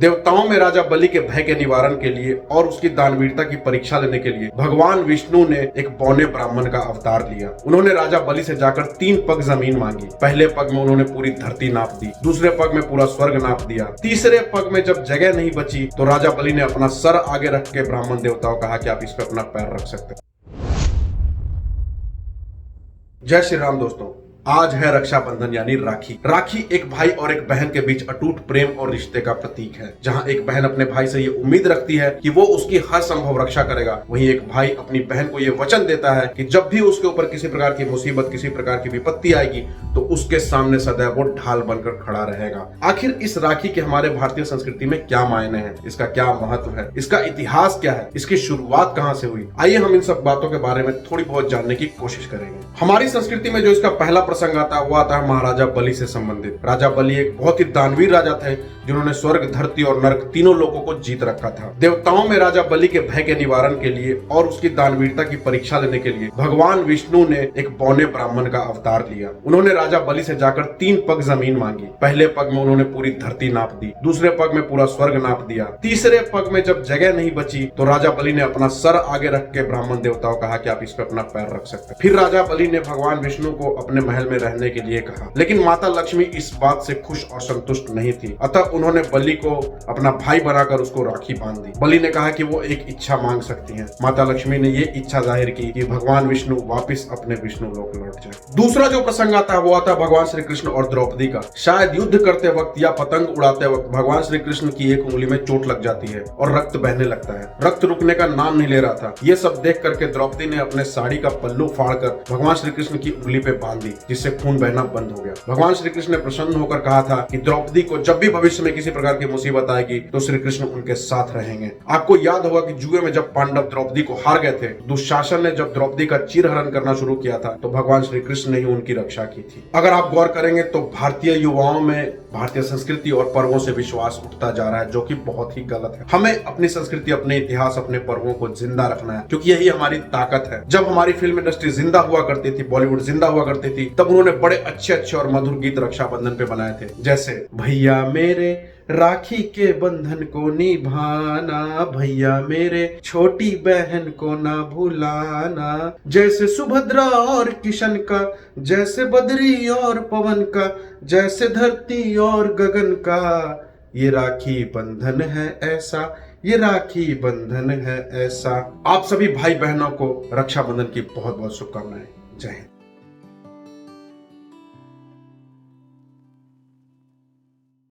देवताओं में राजा बलि के भय के निवारण के लिए और उसकी दानवीरता की परीक्षा लेने के लिए भगवान विष्णु ने एक बौने ब्राह्मण का अवतार लिया। उन्होंने राजा बलि से जाकर 3 पग जमीन मांगी। पहले पग में उन्होंने पूरी धरती नाप दी, दूसरे पग में पूरा स्वर्ग नाप दिया, तीसरे पग में जब जगह नहीं बची तो राजा बलि ने अपना सर आगे रख के ब्राह्मण देवताओं कहा कि आप इस पे अपना पैर रख सकते हैं। जय श्री राम दोस्तों, आज है रक्षाबंधन यानी राखी। राखी एक भाई और एक बहन के बीच अटूट प्रेम और रिश्ते का प्रतीक है। जहां एक बहन अपने भाई से ये उम्मीद रखती है कि वो उसकी हर संभव रक्षा करेगा, वहीं एक भाई अपनी बहन को ये वचन देता है कि जब भी उसके ऊपर किसी प्रकार की मुसीबत, किसी प्रकार की विपत्ति आएगी तो उसके सामने सदैव वो ढाल बनकर खड़ा रहेगा। आखिर इस राखी के हमारे भारतीय संस्कृति में क्या मायने हैं, इसका क्या महत्व है, इसका इतिहास क्या है, इसकी शुरुआत कहाँ से हुई, आइए हम इन सब बातों के बारे में थोड़ी बहुत जानने की कोशिश करेंगे। हमारी संस्कृति में जो इसका पहला प्रसंग आता है वो आता है महाराजा बलि से संबंधित। राजा बलि एक बहुत ही दानवीर राजा थे जिन्होंने स्वर्ग, धरती और नरक तीनों लोगों को जीत रखा था। देवताओं में राजा बलि के भय के निवारण के लिए और उसकी दानवीरता की परीक्षा लेने के लिए भगवान विष्णु ने एक बौने ब्राह्मण का अवतार लिया। उन्होंने राजा बलि से जाकर 3 पग जमीन मांगी। पहले पग में उन्होंने पूरी धरती नाप दी, दूसरे पग में पूरा स्वर्ग नाप दिया, तीसरे पग में जब जगह नहीं बची तो राजा बलि ने अपना सर आगे रख के ब्राह्मण देवताओं कहा कि आप इस पे अपना पैर रख सकते हैं। फिर राजा बलि ने भगवान विष्णु को अपने महल में रहने के लिए कहा, लेकिन माता लक्ष्मी इस बात से खुश और संतुष्ट नहीं थी। अतः उन्होंने बलि को अपना भाई बनाकर उसको राखी बांध दी। बलि ने कहा कि वो एक इच्छा मांग सकती हैं। माता लक्ष्मी ने ये इच्छा जाहिर की कि भगवान विष्णु वापस अपने विष्णु लोक लौट जाए। दूसरा जो प्रसंग आता है वो आता है भगवान श्री कृष्ण और द्रौपदी का। शायद युद्ध करते वक्त या पतंग उड़ाते वक्त भगवान श्री कृष्ण की एक उंगली में चोट लग जाती है और रक्त बहने लगता है। रक्त रुकने का नाम नहीं ले रहा था। ये सब देख करके द्रौपदी ने अपने साड़ी का पल्लू फाड़कर भगवान श्री कृष्ण की उंगली पे बांध दी, जिससे खून बहना बंद हो गया। भगवान श्री कृष्ण ने प्रसन्न होकर कहा था कि द्रौपदी को जब भी भविष्य में किसी प्रकार की मुसीबत आएगी तो श्री कृष्ण उनके साथ रहेंगे। आपको याद होगा कि जुए में जब पांडव द्रौपदी को हार गए थे, दुशासन ने जब द्रौपदी का चीरहरण करना शुरू किया था तो भगवान श्री कृष्ण ने ही उनकी रक्षा की थी। अगर आप गौर करेंगे तो भारतीय युवाओं में भारतीय संस्कृति और पर्वों से विश्वास उठता जा रहा है, जो कि बहुत ही गलत है। हमें अपनी संस्कृति, अपने इतिहास, अपने पर्वों को जिंदा रखना है, क्योंकि यही हमारी ताकत है। जब हमारी फिल्म इंडस्ट्री जिंदा हुआ करती थी, बॉलीवुड जिंदा हुआ करती थी, तब उन्होंने बड़े अच्छे अच्छे और मधुर गीत रक्षाबंधन पे बनाए थे, जैसे भैया मेरे राखी के बंधन को निभाना, भैया मेरे छोटी बहन को ना भुलाना, जैसे सुभद्रा और किशन का, जैसे बद्री और पवन का, जैसे धरती और गगन का, ये राखी बंधन है ऐसा, ये राखी बंधन है ऐसा। आप सभी भाई बहनों को रक्षाबंधन की बहुत बहुत शुभकामनाएं। जय हिंद।